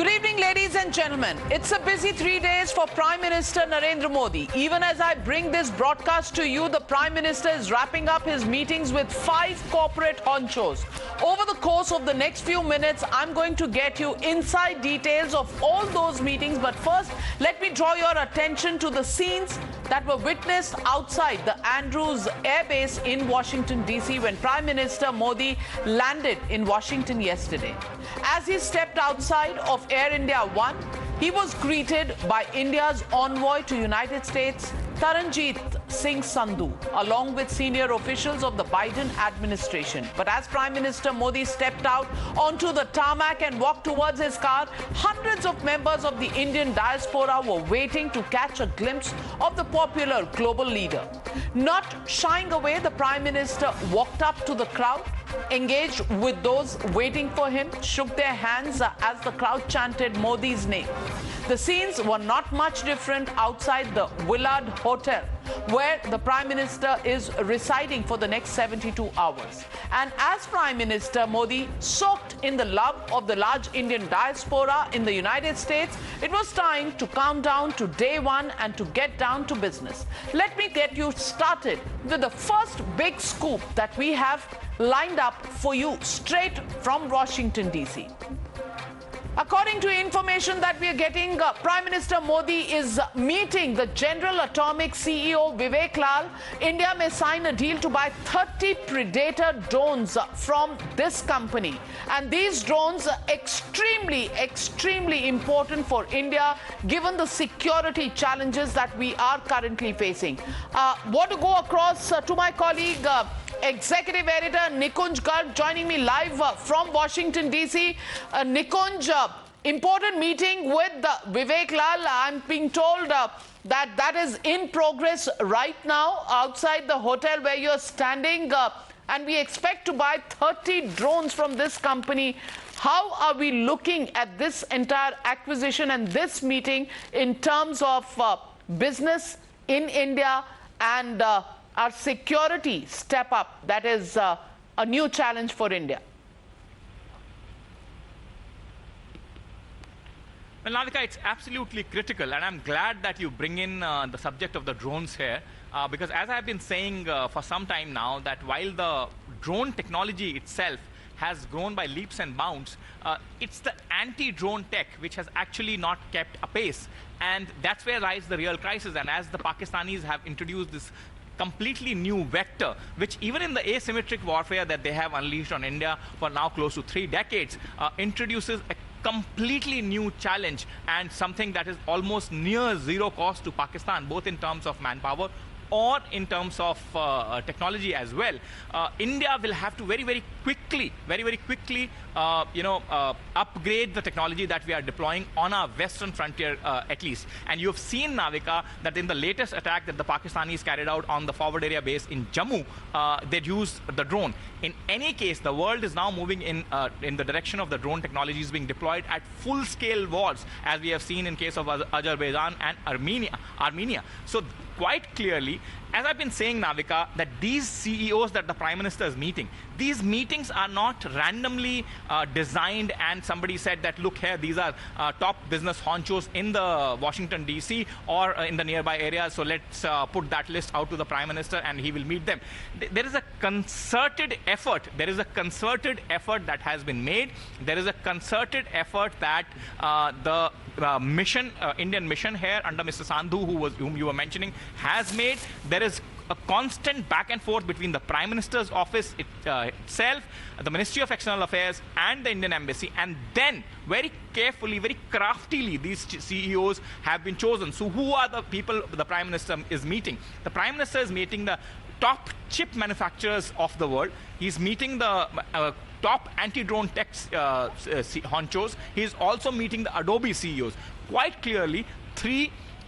Good evening, ladies and gentlemen. It's a busy 3 days for Prime Minister Narendra Modi. Even as I bring this broadcast to you, the Prime Minister is wrapping up his meetings with 5 corporate honchos. Over the course of the next few minutes, I'm going to get you inside details of all those meetings. But first, let me draw your attention to the scenes that were witnessed outside the Andrews Air Base in Washington, D.C. when Prime Minister Modi landed in Washington yesterday. As he stepped outside of Air India One, he was greeted by India's envoy to United States, Taranjeet Singh Sandhu, along with senior officials of the Biden administration. But as Prime Minister Modi stepped out onto the tarmac and walked towards his car, hundreds of members of the Indian diaspora were waiting to catch a glimpse of the popular global leader. Not shying away, the Prime Minister walked up to the crowd, engaged with those waiting for him, shook their hands as the crowd chanted Modi's name. The scenes were not much different outside the Willard Hotel, where the Prime Minister is residing for the next 72 hours. And as Prime Minister Modi soaked in the love of the large Indian diaspora in the United States, it was time to count down to day one and to get down to business. Let me get you started with the first big scoop that we have lined up for you straight from Washington, D.C. According to information that we are getting, Prime Minister Modi is meeting the General Atomic CEO Vivek Lal. India may sign a deal to buy 30 Predator drones from this company. And these drones are extremely important for India, given the security challenges that we are currently facing. Want to go across to my colleague, Executive Editor Nikunj Garg, joining me live from Washington, D.C. Nikunj, important meeting with Vivek Lal. I'm being told that is in progress right now outside the hotel where you're standing, and we expect to buy 30 drones from this company. How are we looking at this entire acquisition and this meeting in terms of business in India and our security step up? That is a new challenge for India. Well, Navika, it's absolutely critical, and I'm glad that you bring in the subject of the drones here, because as I've been saying for some time now, that while the drone technology itself has grown by leaps and bounds, it's the anti-drone tech which has actually not kept apace, and that's where lies the real crisis. And as the Pakistanis have introduced this completely new vector, which even in the asymmetric warfare that they have unleashed on India for now close to 3 decades, introduces a completely new challenge and something that is almost near zero cost to Pakistan, both in terms of manpower or in terms of technology as well. India will have to very quickly upgrade the technology that we are deploying on our western frontier at least. And you've seen, Navika, that in the latest attack that the Pakistanis carried out on the forward area base in Jammu, they used the drone. In any case, the world is now moving in the direction of the drone technologies being deployed at full-scale wars, as we have seen in case of Azerbaijan and Armenia. So quite clearly, as I've been saying, Navika, that these CEOs that the Prime Minister is meeting, these meetings are not randomly designed and somebody said that, look here, these are top business honchos in the Washington, D.C. or in the nearby areas, so let's put that list out to the Prime Minister and he will meet them. There is a concerted effort. There is a concerted effort that has been made. There is a concerted effort that the Indian mission here under Mr. Sandhu, whom you were mentioning, has made. There is a constant back and forth between the Prime Minister's office itself, the Ministry of External Affairs and the Indian Embassy, and then very carefully, very craftily, these CEOs have been chosen. So who are the people the Prime Minister is meeting? The Prime Minister is meeting the top chip manufacturers of the world. He's meeting the top anti-drone tech honchos. He's also meeting the Adobe CEOs. Quite clearly,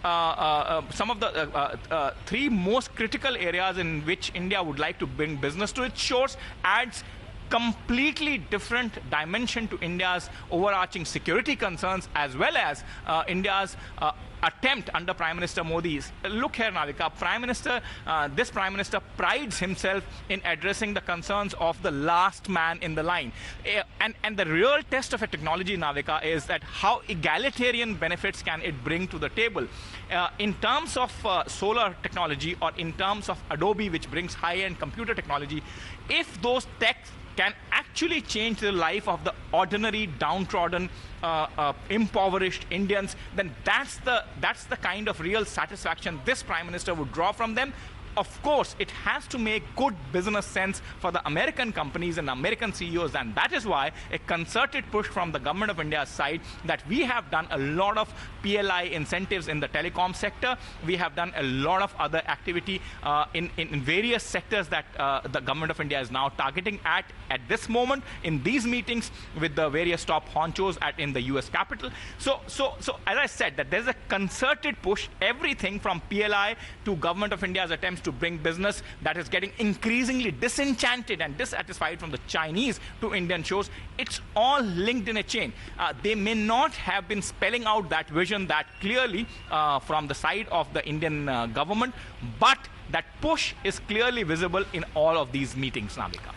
some of the 3 most critical areas in which India would like to bring business to its shores adds completely different dimension to India's overarching security concerns, as well as India's attempt under Prime Minister Modi's. Look here, Navika, this Prime Minister prides himself in addressing the concerns of the last man in the line. And the real test of a technology, Navika, is that how egalitarian benefits can it bring to the table. In terms of solar technology, or in terms of Adobe, which brings high-end computer technology, if those techs can actually change the life of the ordinary, downtrodden, impoverished Indians, then that's the kind of real satisfaction this Prime Minister would draw from them. Of course, it has to make good business sense for the American companies and American CEOs, and that is why a concerted push from the Government of India's side that we have done a lot of PLI incentives in the telecom sector. We have done a lot of other activity in various sectors that the Government of India is now targeting at this moment in these meetings with the various top honchos in the US Capitol. So as I said, that there's a concerted push, everything from PLI to Government of India's attempts to bring business that is getting increasingly disenchanted and dissatisfied from the Chinese to Indian shores. It's all linked in a chain. They may not have been spelling out that vision that clearly from the side of the Indian government, but that push is clearly visible in all of these meetings, Navika.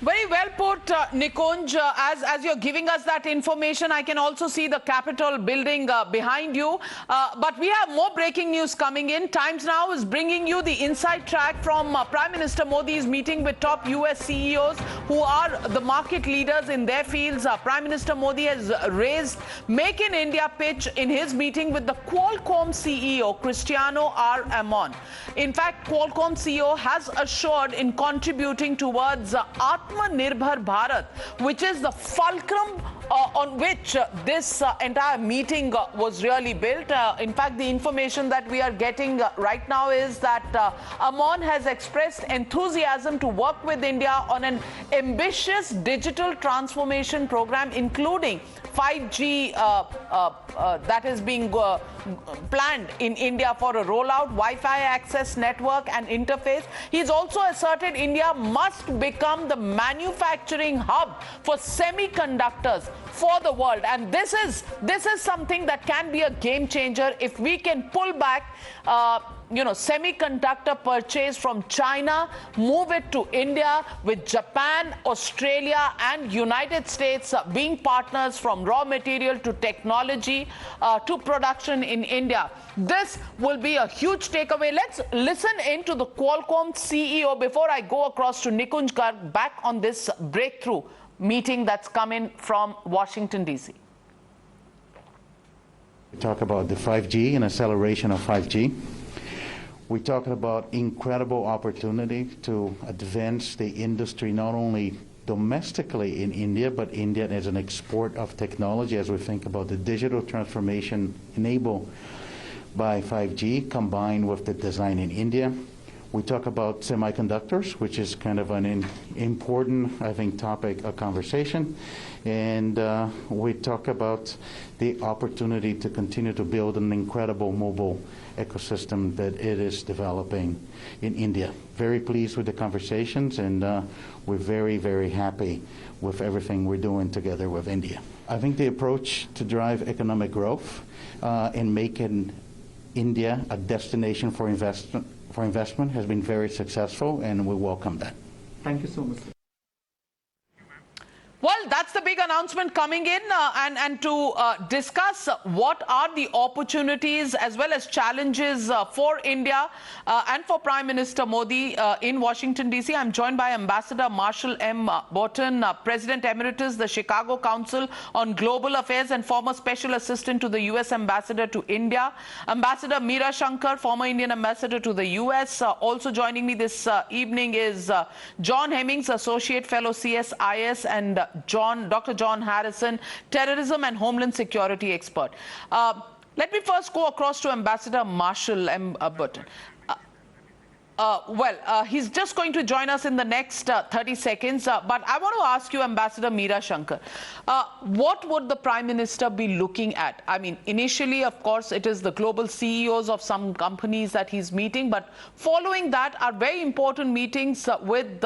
Very well put, Nikunj. As you're giving us that information, I can also see the Capitol building behind you. But we have more breaking news coming in. Times Now is bringing you the inside track from Prime Minister Modi's meeting with top US CEOs who are the market leaders in their fields. Prime Minister Modi has raised Make in India pitch in his meeting with the Qualcomm CEO, Cristiano R. Amon. In fact, Qualcomm CEO has assured in contributing towards Atmanirbhar Bharat, which is the fulcrum on which this entire meeting was really built. In fact, the information that we are getting right now is that Amon has expressed enthusiasm to work with India on an ambitious digital transformation program, including 5G that is being planned in India for a rollout, Wi-Fi access network and interface. He's also asserted India must become the manufacturing hub for semiconductors for the world, and this is something that can be a game changer if we can pull back semiconductor purchase from China, move it to India, with Japan, Australia and United States being partners from raw material to technology to production in India. This will be a huge takeaway. Let's listen in to the Qualcomm CEO before I go across to Nikunj Garg back on this breakthrough meeting that's coming from Washington, D.C. We talk about the 5G and acceleration of 5G. We're talking about incredible opportunity to advance the industry not only domestically in India, but India as an export of technology as we think about the digital transformation enabled by 5G combined with the design in India. We talk about semiconductors, which is kind of an important, I think, topic of conversation. And we talk about the opportunity to continue to build an incredible mobile ecosystem that it is developing in India. Very pleased with the conversations, and we're very, very happy with everything we're doing together with India. I think the approach to drive economic growth and making India a destination for investment has been very successful, and we welcome that. Thank you so much. Well, that's the big announcement coming in, and to discuss what are the opportunities as well as challenges for India and for Prime Minister Modi in Washington, D.C. I'm joined by Ambassador Marshall M. Burton, President Emeritus, the Chicago Council on Global Affairs and former Special Assistant to the U.S. Ambassador to India. Ambassador Meera Shankar, former Indian Ambassador to the U.S. Also joining me this evening is John Hemmings, Associate Fellow CSIS, and Dr. John Harrison, Terrorism and Homeland Security Expert. Let me first go across to Ambassador Marshall M. Burton. He's just going to join us in the next 30 seconds. But I want to ask you, Ambassador Meera Shankar, what would the Prime Minister be looking at? I mean, initially, of course, it is the global CEOs of some companies that he's meeting. But following that are very important meetings with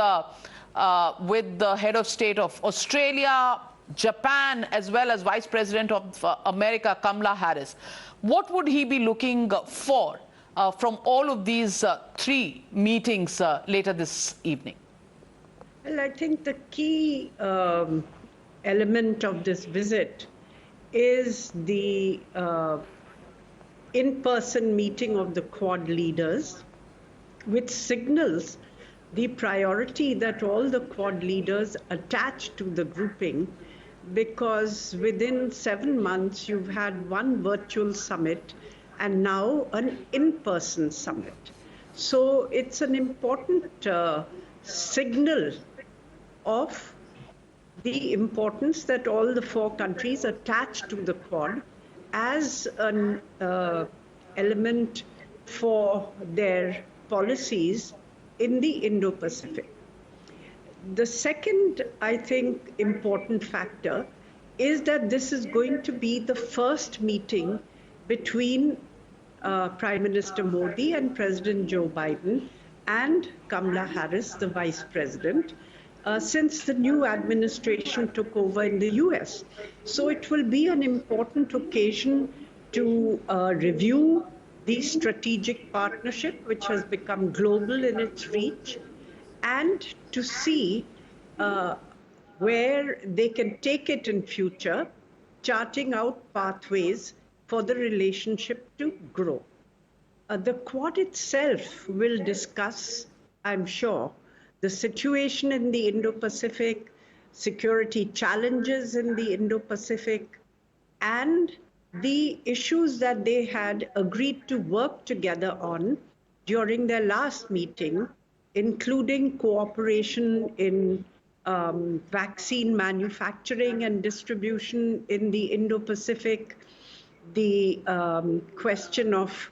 with the head of state of Australia, Japan, as well as Vice President of America, Kamala Harris. What would he be looking for from all of these three meetings later this evening? Well, I think the key element of this visit is the in-person meeting of the Quad leaders, which signals the priority that all the Quad leaders attach to the grouping, because within 7 months you've had one virtual summit and now an in-person summit. So it's an important signal of the importance that all the 4 countries attach to the Quad as an element for their policies in the Indo-Pacific. The second, I think, important factor is that this is going to be the first meeting between Prime Minister Modi and President Joe Biden and Kamala Harris, the Vice President, since the new administration took over in the US. So it will be an important occasion to review the strategic partnership, which has become global in its reach, and to see where they can take it in future, charting out pathways for the relationship to grow. The Quad itself will discuss, I'm sure, the situation in the Indo-Pacific, security challenges in the Indo-Pacific, and the issues that they had agreed to work together on during their last meeting, including cooperation in vaccine manufacturing and distribution in the Indo-Pacific, the question of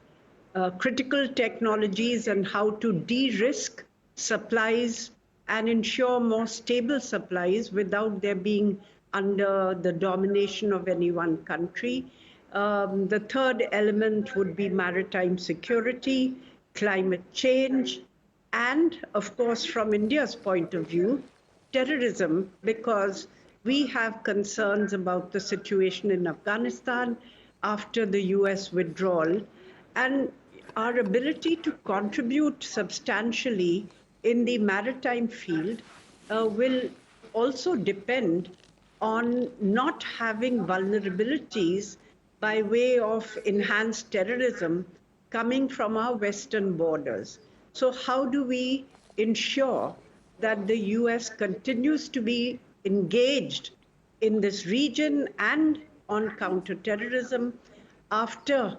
critical technologies and how to de-risk supplies and ensure more stable supplies without their being under the domination of any one country. The third element would be maritime security, climate change, and of course, from India's point of view, terrorism, because we have concerns about the situation in Afghanistan after the US withdrawal, and our ability to contribute substantially in the maritime field will also depend on not having vulnerabilities by way of enhanced terrorism coming from our western borders. So how do we ensure that the US continues to be engaged in this region and on counterterrorism after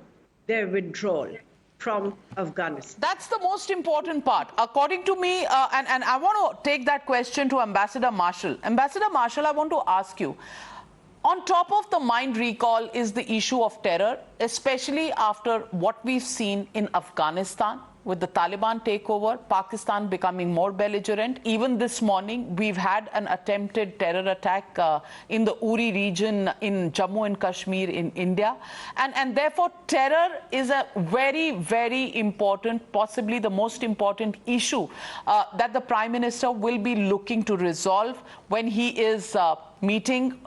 their withdrawal from Afghanistan? That's the most important part. According to me, and I want to take that question to Ambassador Marshall. Ambassador Marshall, I want to ask you, on top of the mind recall is the issue of terror, especially after what we've seen in Afghanistan with the Taliban takeover, Pakistan becoming more belligerent. Even this morning, we've had an attempted terror attack in the Uri region in Jammu and Kashmir in India. And therefore, terror is a very, very important, possibly the most important issue that the Prime Minister will be looking to resolve when he is meeting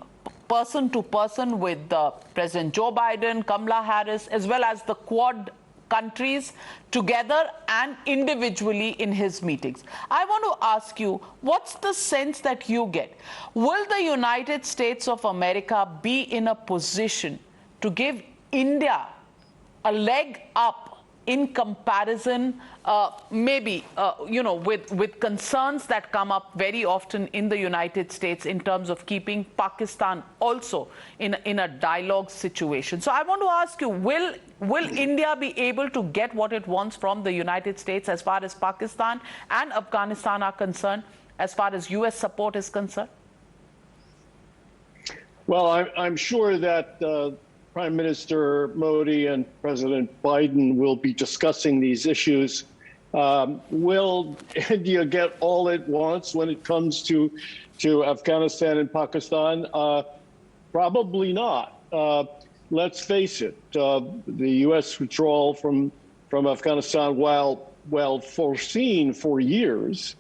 person to person with President Joe Biden, Kamala Harris, as well as the Quad countries together and individually in his meetings. I want to ask you, what's the sense that you get? Will the United States of America be in a position to give India a leg up in comparison, maybe, with concerns that come up very often in the United States in terms of keeping Pakistan also in a dialogue situation? So I want to ask you, will India be able to get what it wants from the United States as far as Pakistan and Afghanistan are concerned, as far as US support is concerned? Well, I'm sure that Prime Minister Modi and President Biden will be discussing these issues. Will India get all it wants when it comes to Afghanistan and Pakistan? Probably not. Let's face it, the U.S. withdrawal from Afghanistan, while foreseen for years,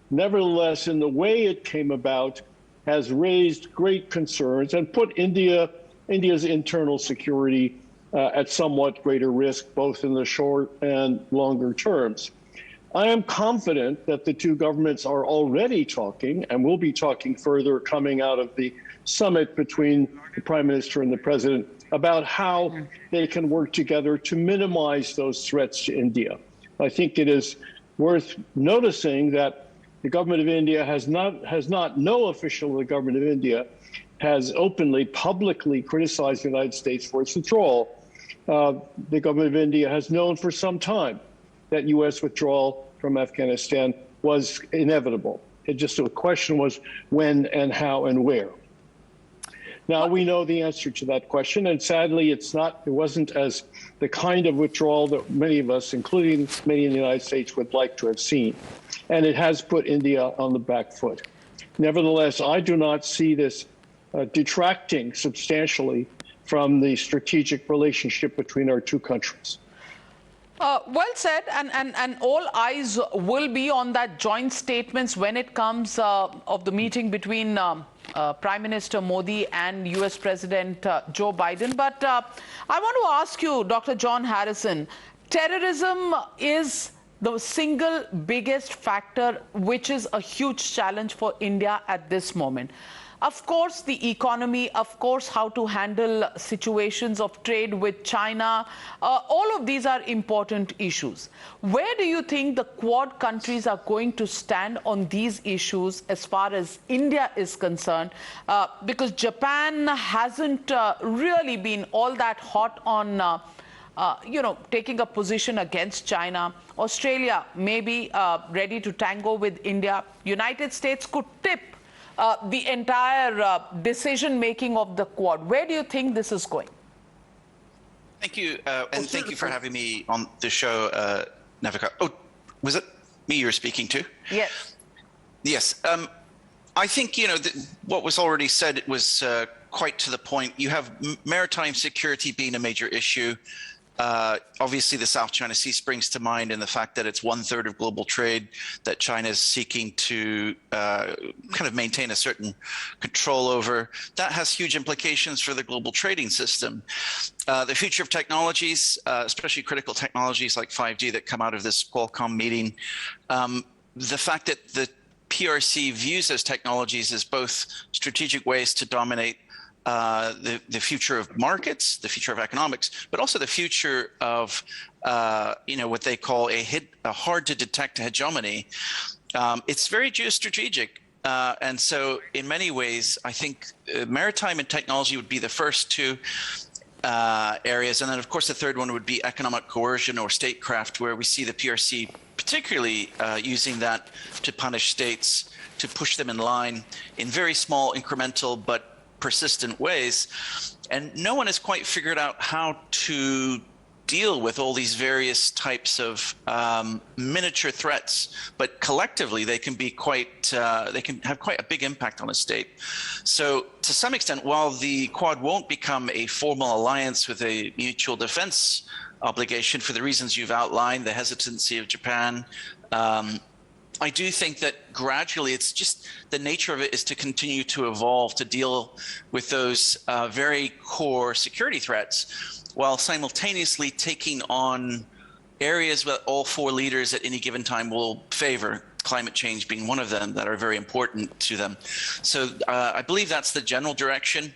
nevertheless, in the way it came about, has raised great concerns and put India's internal security at somewhat greater risk, both in the short and longer terms. I am confident that the two governments are already talking and will be talking further coming out of the summit between the Prime Minister and the President about how they can work together to minimize those threats to India. I think it is worth noticing that the government of India no official of the government of India has openly, publicly criticized the United States for its withdrawal. The government of India has known for some time that U.S. withdrawal from Afghanistan was inevitable. It just the question was when and how and where. Now we know the answer to that question, and sadly, it wasn't as the kind of withdrawal that many of us, including many in the United States, would like to have seen, and it has put India on the back foot. Nevertheless, I do not see this detracting substantially from the strategic relationship between our two countries. Well said, and all eyes will be on that joint statements when it comes of the meeting between Prime Minister Modi and US President Joe Biden. But I want to ask you, Dr. John Harrison, terrorism is the single biggest factor which is a huge challenge for India at this moment. Of course, the economy, of course, how to handle situations of trade with China, all of these are important issues. Where do you think the Quad countries are going to stand on these issues as far as India is concerned? Because Japan hasn't really been all that hot on taking a position against China. Australia may be ready to tango with India. United States could tip the entire decision-making of the Quad. Where do you think this is going? Thank you, and thank you for having me on the show, Navika. Oh, was it me you were speaking to? Yes. Yes. I think, what was already said was quite to the point. You have maritime security being a major issue. Obviously, the South China Sea springs to mind, and the fact that it's 1/3 of global trade, that China is seeking to kind of maintain a certain control over. That has huge implications for the global trading system. The future of technologies, especially critical technologies like 5G that come out of this Qualcomm meeting, the fact that the PRC views those technologies as both strategic ways to dominate the future of markets, the future of economics, but also the future of what they call a hard-to-detect hegemony. It's very geostrategic, and so in many ways, I think maritime and technology would be the first two areas, and then of course the third one would be economic coercion or statecraft, where we see the PRC particularly using that to punish states, to push them in line in very small, incremental, but persistent ways. And no one has quite figured out how to deal with all these various types of miniature threats, but collectively they can be they can have quite a big impact on a state. So to some extent, while the Quad won't become a formal alliance with a mutual defense obligation for the reasons you've outlined, the hesitancy of Japan, I do think that gradually it's just the nature of it is to continue to evolve to deal with those very core security threats, while simultaneously taking on areas that all four leaders at any given time will favor, climate change being one of them, that are very important to them. So I believe that's the general direction.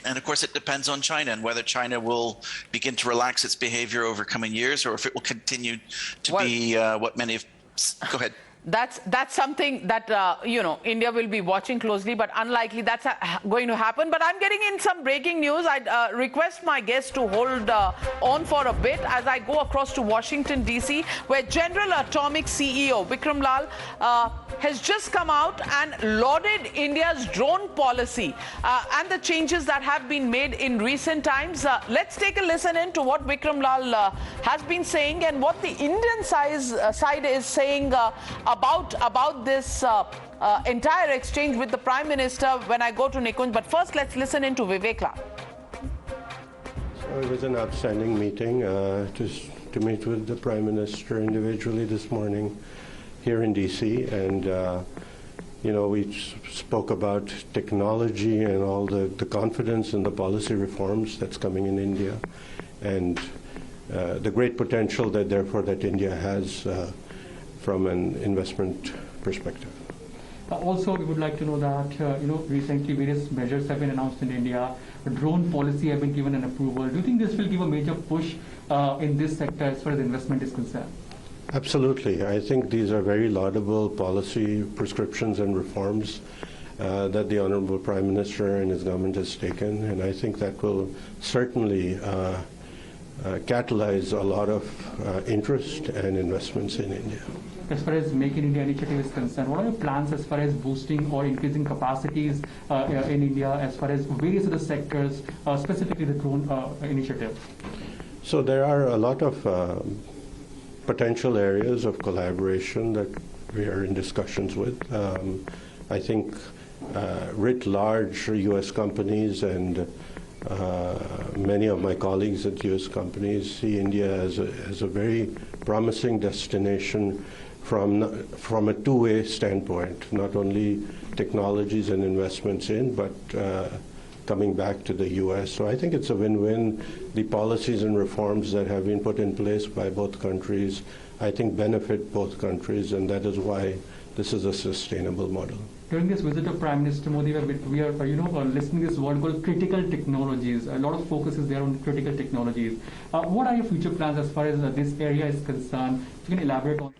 And of course, it depends on China and whether China will begin to relax its behavior over coming years, or if it will continue to be what many have. Go ahead. That's something that India will be watching closely, but unlikely that's going to happen. But I'm getting in some breaking news. I'd request my guests to hold on for a bit as I go across to Washington DC, where General Atomics CEO Vikram Lal has just come out and lauded India's drone policy and the changes that have been made in recent times. Let's take a listen in to what Vikram Lal has been saying and what the Indian side is saying about this entire exchange with the Prime Minister when I go to Nikunj. But first, let's listen in to Vivek Lal. So it was an outstanding meeting to meet with the Prime Minister individually this morning here in DC, and we spoke about technology and all the confidence in the policy reforms that's coming in India, and the great potential that therefore that India has from an investment perspective. Also, we would like to know that recently various measures have been announced in India. A drone policy have been given an approval. Do you think this will give a major push in this sector as far as investment is concerned? Absolutely. I think these are very laudable policy prescriptions and reforms that the Honorable Prime Minister and his government has taken, and I think that will certainly catalyze a lot of interest and investments in India. As far as Make in India initiative is concerned, what are your plans as far as boosting or increasing capacities in India as far as various other sectors, specifically the drone initiative? So there are a lot of potential areas of collaboration that we are in discussions with. I think writ large U.S. companies and many of my colleagues at U.S. companies see India as a very promising destination from a two-way standpoint, not only technologies and investments in, but coming back to the U.S. So I think it's a win-win. The policies and reforms that have been put in place by both countries, I think, benefit both countries, and that is why this is a sustainable model. During this visit of Prime Minister Modi, we are listening to this word called critical technologies. A lot of focus is there on critical technologies. What are your future plans as far as this area is concerned? If you can elaborate on.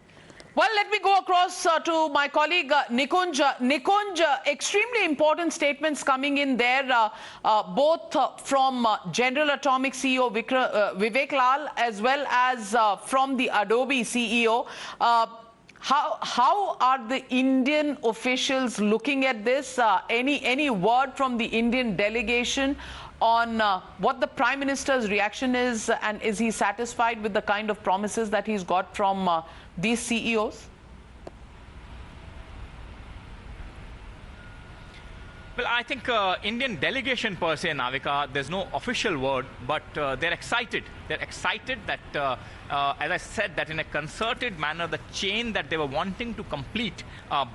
Well, let me go across to my colleague Nikunj. Nikunj, extremely important statements coming in there, both from General Atomic CEO Vivek Lal as well as from the Adobe CEO. How are the Indian officials looking at this? Any word from the Indian delegation on what the Prime Minister's reaction is, and is he satisfied with the kind of promises that he's got from these CEOs? Well, I think Indian delegation per se, Navika, there's no official word, but they're excited. They're excited that, as I said, that in a concerted manner, the chain that they were wanting to complete,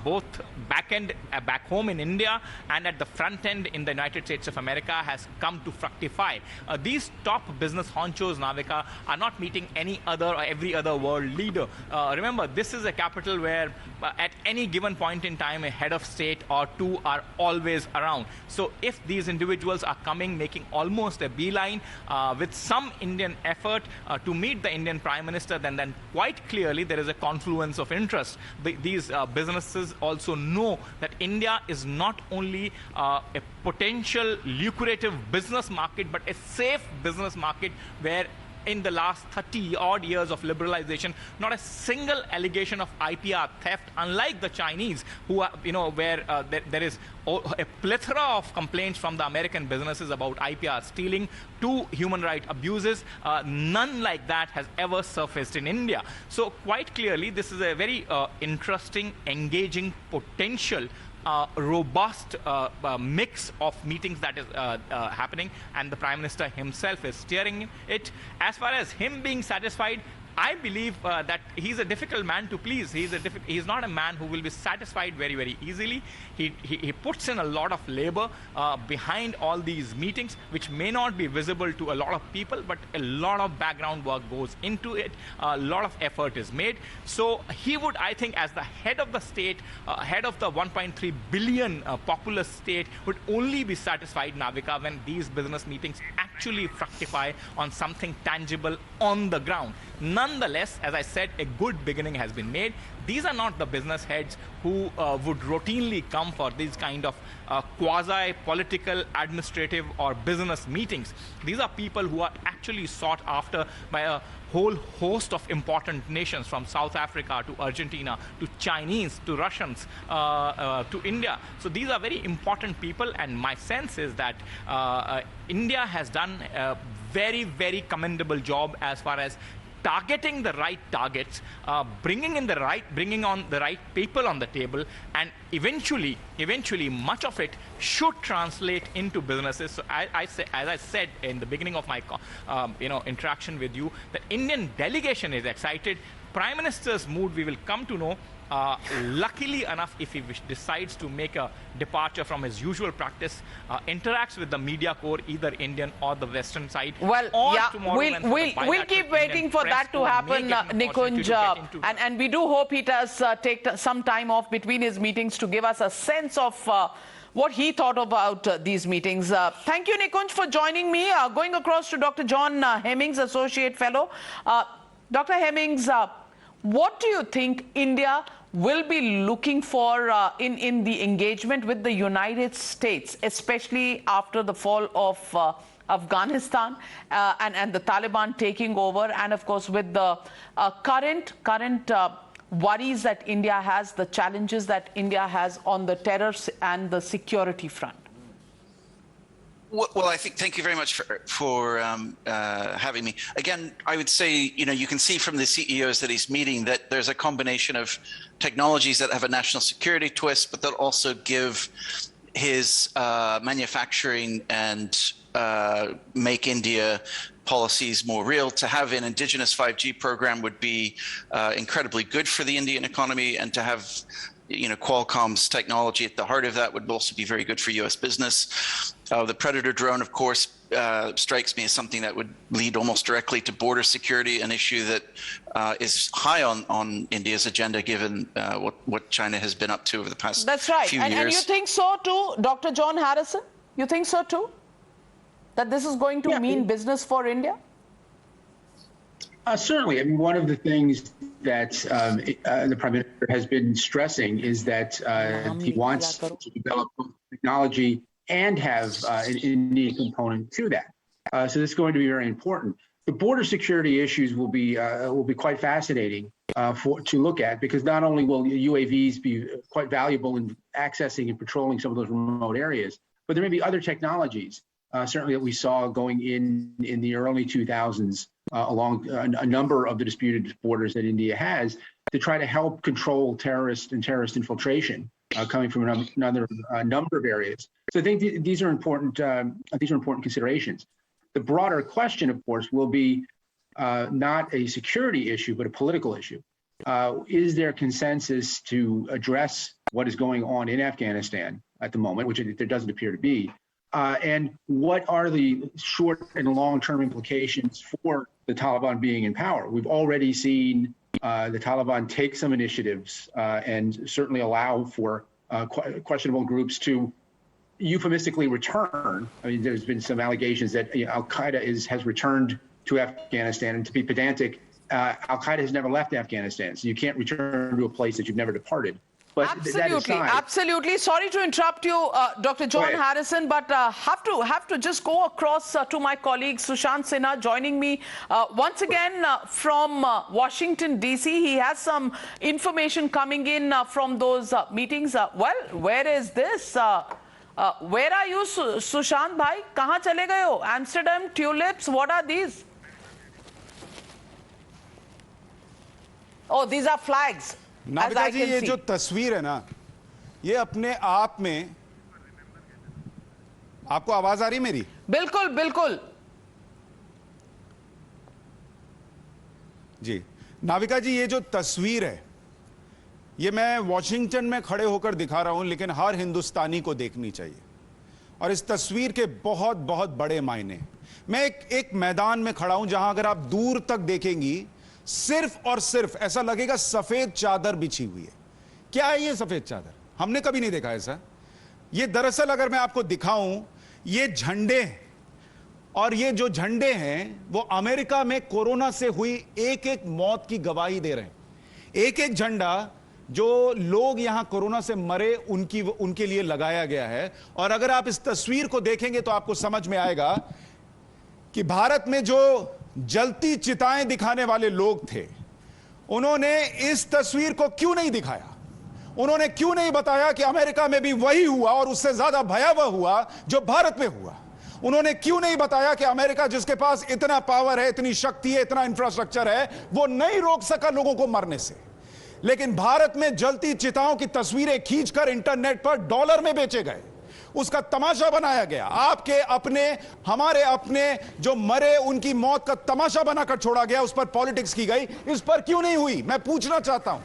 both back home in India and at the front end in the United States of America, has come to fructify. These top business honchos, Navika, are not meeting any other or every other world leader. Remember, this is a capital where at any given point in time, a head of state or two are always around. So if these individuals are coming, making almost a beeline with some Indian effort to meet the Indian Prime Minister, then quite clearly there is a confluence of interest. These businesses also know that India is not only a potential lucrative business market, but a safe business market where in the last 30-odd years of liberalization, not a single allegation of IPR theft, unlike the Chinese, who are, where there is a plethora of complaints from the American businesses about IPR stealing to human rights abuses. None like that has ever surfaced in India. So quite clearly, this is a very interesting, engaging, potential robust mix of meetings that is happening, and the Prime Minister himself is steering it. As far as him being satisfied, I believe that he's a difficult man to please. He's not a man who will be satisfied very, very easily. He puts in a lot of labor behind all these meetings, which may not be visible to a lot of people, but a lot of background work goes into it. A lot of effort is made. So he would, I think, as the head of the state, head of the 1.3 billion populous state, would only be satisfied, Navika, when these business meetings actually fructify on something tangible on the ground. Nonetheless, as I said, a good beginning has been made. These are not the business heads who would routinely come for these kind of quasi-political, administrative, or business meetings. These are people who are actually sought after by a whole host of important nations, from South Africa to Argentina to Chinese to Russians to India. So these are very important people, and my sense is that India has done a very, very commendable job as far as targeting the right targets, bringing on the right people on the table, and eventually, much of it should translate into businesses. So as I said in the beginning of my interaction with you, the Indian delegation is excited. Prime Minister's mood, we will come to know luckily enough, if he decides to make a departure from his usual practice, interacts with the media corps, either Indian or the Western side. Well, or yeah, tomorrow when the we'll bilateral keep waiting Indian for press that to may happen, get an opportunity Nikunj, to get into and we do hope he does take some time off between his meetings to give us a sense of what he thought about these meetings. Thank you, Nikunj, for joining me. Going across to Dr. John Hemmings, Associate Fellow. Dr. Hemmings, what do you think India will be looking for in the engagement with the United States, especially after the fall of Afghanistan and the Taliban taking over, and of course with the current worries that India has, the challenges that India has on the terror and the security front? Well, I think, thank you very much for having me. Again, I would say, you can see from the CEOs that he's meeting that there's a combination of technologies that have a national security twist, but that also give his manufacturing and make India policies more real. To have an indigenous 5G program would be incredibly good for the Indian economy, and to have Qualcomm's technology at the heart of that would also be very good for US business. The Predator drone, of course, strikes me as something that would lead almost directly to border security, an issue that is high on India's agenda, given what China has been up to over the past few years. And you think so too, Dr. John Harrison? You think so too? That this is going to mean business for India? Certainly. I mean, one of the things that the Prime Minister has been stressing is that he wants to develop technology and have an Indian component to that. So this is going to be very important. The border security issues will be quite fascinating to look at, because not only will UAVs be quite valuable in accessing and patrolling some of those remote areas, but there may be other technologies, certainly that we saw going in the early 2000s along a number of the disputed borders that India has, to try to help control terrorist infiltration coming from another number of areas. So I think these are important. These are important considerations. The broader question, of course, will be not a security issue, but a political issue. Is there consensus to address what is going on in Afghanistan at the moment, which there doesn't appear to be? And what are the short and long-term implications for the Taliban being in power? We've already seen the Taliban take some initiatives and certainly allow for questionable groups to euphemistically return. I mean, there's been some allegations that Al-Qaeda has returned to Afghanistan, and to be pedantic, Al-Qaeda has never left Afghanistan, so you can't return to a place that you've never departed. But Absolutely. Sorry to interrupt you, Dr. John Harrison, but have to just go across to my colleague Sushant Sinha joining me once again from Washington, D.C. He has some information coming in from those meetings. Well, where is this? Where are you, Sushant bhai? Kahan chale gaye ho? Amsterdam, tulips, what are these? Oh, these are flags. Navika जी, ये जो तस्वीर है ना, ये अपने आप में, आपको आवाज आ रही मेरी? बिल्कुल बिल्कुल जी। नाविका जी, ये जो तस्वीर है, ये मैं वॉशिंगटन में खड़े होकर दिखा रहा हूं, लेकिन हर हिंदुस्तानी को देखनी चाहिए। और इस तस्वीर के बहुत बहुत बड़े मायने। मैं एक मैदान में खड़ा हूं जहां अगर आप दूर तक देखेंगी, सिर्फ और सिर्फ ऐसा लगेगा सफेद चादर बिछी हुई है। क्या है ये सफेद चादर? हमने कभी नहीं देखा ऐसा। ये दरअसल अगर मैं आपको दिखाऊं, ये झंडे हैं, और ये जो झंडे हैं वो अमेरिका में कोरोना से हुई एक एक मौत की गवाही दे रहे हैं। एक एक झंडा जो लोग यहां कोरोना से मरे उनके लिए लगाया गया है। और अगर आप इस तस्वीर को देखेंगे तो आपको समझ में आएगा कि भारत में जो जलती चिताएं दिखाने वाले लोग थे, उन्होंने इस तस्वीर को क्यों नहीं दिखाया? उन्होंने क्यों नहीं बताया कि अमेरिका में भी वही हुआ और उससे ज्यादा भयावह हुआ जो भारत में हुआ? उन्होंने क्यों नहीं बताया कि अमेरिका, जिसके पास इतना पावर है, इतनी शक्ति है, इतना इंफ्रास्ट्रक्चर है, वो नहीं रोक सका लोगों को मरने से? लेकिन भारत में जलती चिताओं की तस्वीरें खींचकर इंटरनेट पर डॉलर में बेचे गए, उसका तमाशा बनाया गया। आपके अपने, हमारे अपने जो मरे उनकी मौत का तमाशा बनाकर छोड़ा गया, उस पर पॉलिटिक्स की गई। इस पर क्यों नहीं हुई? मैं पूछना चाहता हूं।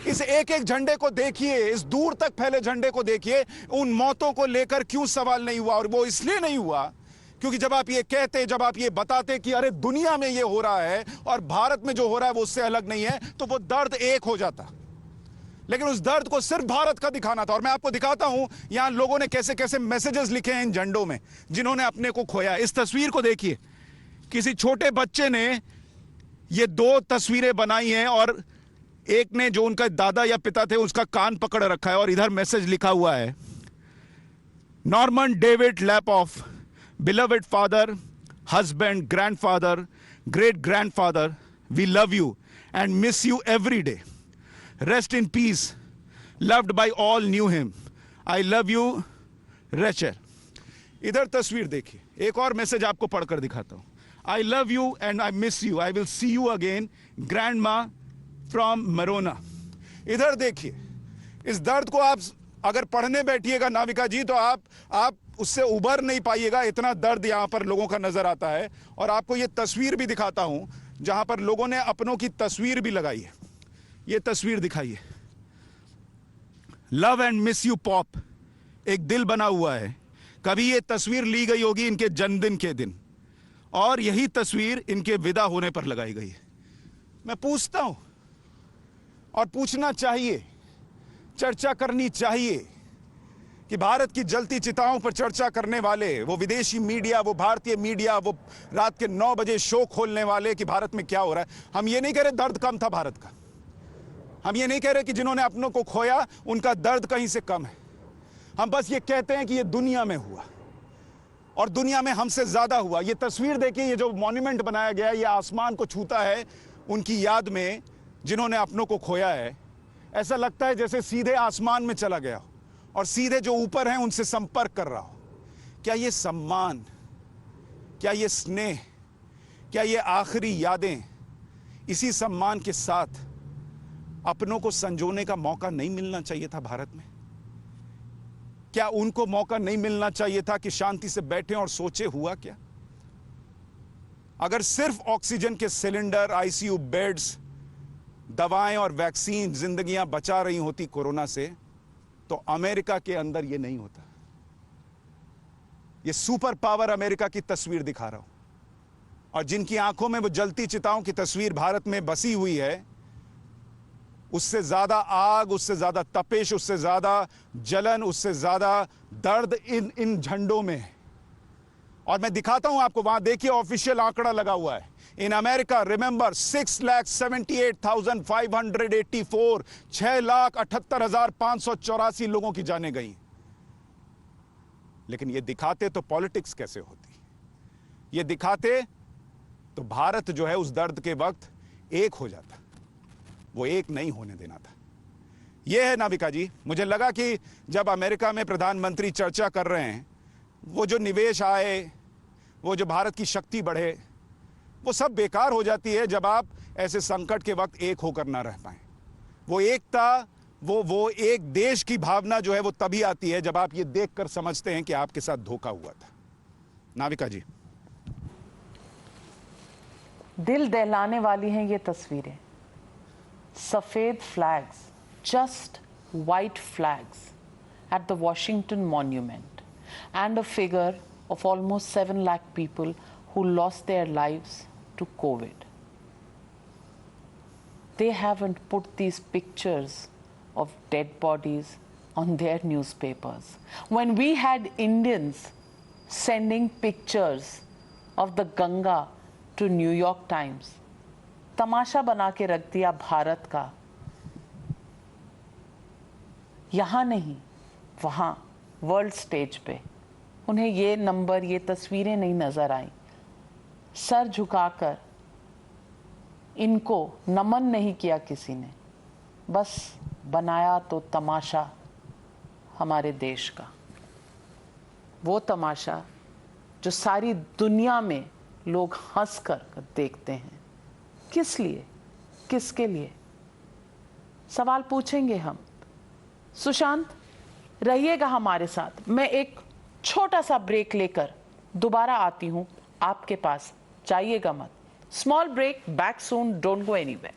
इस एक एक झंडे को देखिए, इस दूर तक फैले झंडे को देखिए। उन मौतों को लेकर क्यों सवाल नहीं हुआ? और वो इसलिए नहीं हुआ क्योंकि जब आप ये कहते, जब आप ये बताते कि अरे दुनिया में ये हो रहा है और भारत में जो हो रहा है वो उससे अलग नहीं है, तो वो दर्द एक हो जाता। लेकिन उस दर्द को सिर्फ भारत का दिखाना था। और मैं आपको दिखाता हूं यहां लोगों ने कैसे कैसे मैसेजेस लिखे हैं इन झंडों में, जिन्होंने अपने को खोया। इस तस्वीर को देखिए, किसी छोटे बच्चे ने ये 2 तस्वीरें बनाई हैं और एक ने, जो उनका दादा या पिता थे, उसका कान पकड़ रखा है और इधर मैसेज लिखा हुआ है, Norman David Lapoff, beloved father, husband, grandfather, great grandfather, we love you and miss you every day. Rest in peace, loved by all knew him. I love you, Rachel. इधर तस्वीर देखिए, एक और मैसेज आपको पढ़कर दिखाता हूं। I love you and I miss you. I will see you again, grandma from Marona. इधर देखिए, इस दर्द को आप अगर पढ़ने बैठिएगा नाविका जी, तो आप उससे उबर नहीं पाइएगा। इतना दर्द यहां पर लोगों का नजर आता है। और आपको ये तस्वीर भी दिखाता हूं जहां पर लोगों ने अपनों की तस्वीर भी लगाई है। ये तस्वीर दिखाइए, love and miss you pop, एक दिल बना हुआ है। कभी ये तस्वीर ली गई होगी इनके जन्मदिन के दिन, और यही तस्वीर इनके विदा होने पर लगाई गई है। मैं पूछता हूं, और पूछना चाहिए, चर्चा करनी चाहिए कि भारत की जलती चिताओं पर चर्चा करने वाले, वो विदेशी मीडिया, वो भारतीय मीडिया, वो रात के 9 बजे शो खोलने वाले कि भारत में क्या हो रहा है। हम ये नहीं कह रहे दर्द कम था भारत का, हम ये नहीं कह रहे कि जिन्होंने अपनों को खोया उनका दर्द कहीं से कम है। हम बस ये कहते हैं कि ये दुनिया में हुआ और दुनिया में हमसे ज्यादा हुआ। ये तस्वीर देखिए, ये जो मॉन्यूमेंट बनाया गया है, ये आसमान को छूता है उनकी याद में जिन्होंने अपनों को खोया है। ऐसा लगता है जैसे सीधे आसमान में चला गया और सीधे जो ऊपर हैं उनसे संपर्क कर रहा हो। क्या ये सम्मान, क्या ये स्नेह, क्या ये आखिरी यादें, इसी सम्मान के साथ अपनों को संजोने का मौका नहीं मिलना चाहिए था भारत में? क्या उनको मौका नहीं मिलना चाहिए था कि शांति से बैठे और सोचे हुआ क्या? अगर सिर्फ ऑक्सीजन के सिलेंडर, आईसीयू बेड्स, दवाएं और वैक्सीन जिंदगियां बचा रही होती कोरोना से, तो अमेरिका के अंदर यह नहीं होता। यह सुपर पावर अमेरिका की तस्वीर दिखा रहा हूं, और जिनकी आंखों में वो जलती चिताओं की तस्वीर भारत में बसी हुई है, उससे ज्यादा आग, उससे ज्यादा तपिश, उससे ज्यादा जलन, उससे ज्यादा दर्द इन झंडों में है। और मैं दिखाता हूं आपको, वहां देखिए ऑफिशियल आंकड़ा लगा हुआ है। इन अमेरिका, रिमेंबर, 6,78,584, 6,78,584 लोगों की जानें गई। लेकिन ये दिखाते तो पॉलिटिक्स कैसे होती, ये दिखाते तो भारत जो है उस दर्द के वक्त एक हो जाता। वो एक नहीं होने देना था। यह है नाविका जी, मुझे लगा कि जब अमेरिका में प्रधानमंत्री चर्चा कर रहे हैं, वो जो निवेश आए, वो जो भारत की शक्ति बढ़े, वो सब बेकार हो जाती है जब आप ऐसे संकट के वक्त एक होकर ना रह पाए। वो एकता, वो एक देश की भावना जो है वो तभी आती है जब आप ये देखकर समझते हैं कि आपके साथ धोखा हुआ था। नाविका जी, दिल दहलाने वाली हैं ये तस्वीरें। सफेद flags, just white flags at the Washington Monument, and a figure of almost 7 lakh people who lost their lives to COVID. They haven't put these pictures of dead bodies on their newspapers. When we had Indians sending pictures of the Ganga to New York Times, तमाशा बना के रख दिया भारत का। यहाँ नहीं, वहाँ world stage पे उन्हें ये नंबर, ये तस्वीरें नहीं नजर आई। सर झुकाकर इनको नमन नहीं किया किसी ने, बस बनाया तो तमाशा हमारे देश का। वो तमाशा जो सारी दुनिया में लोग हंस कर देखते हैं। किस लिए, किसके लिए? सवाल पूछेंगे हम। सुशांत, रहिएगा हमारे साथ। मैं एक छोटा सा ब्रेक लेकर दोबारा आती हूं आपके पास, जाइएगा मत। Small break, back soon, don't go anywhere.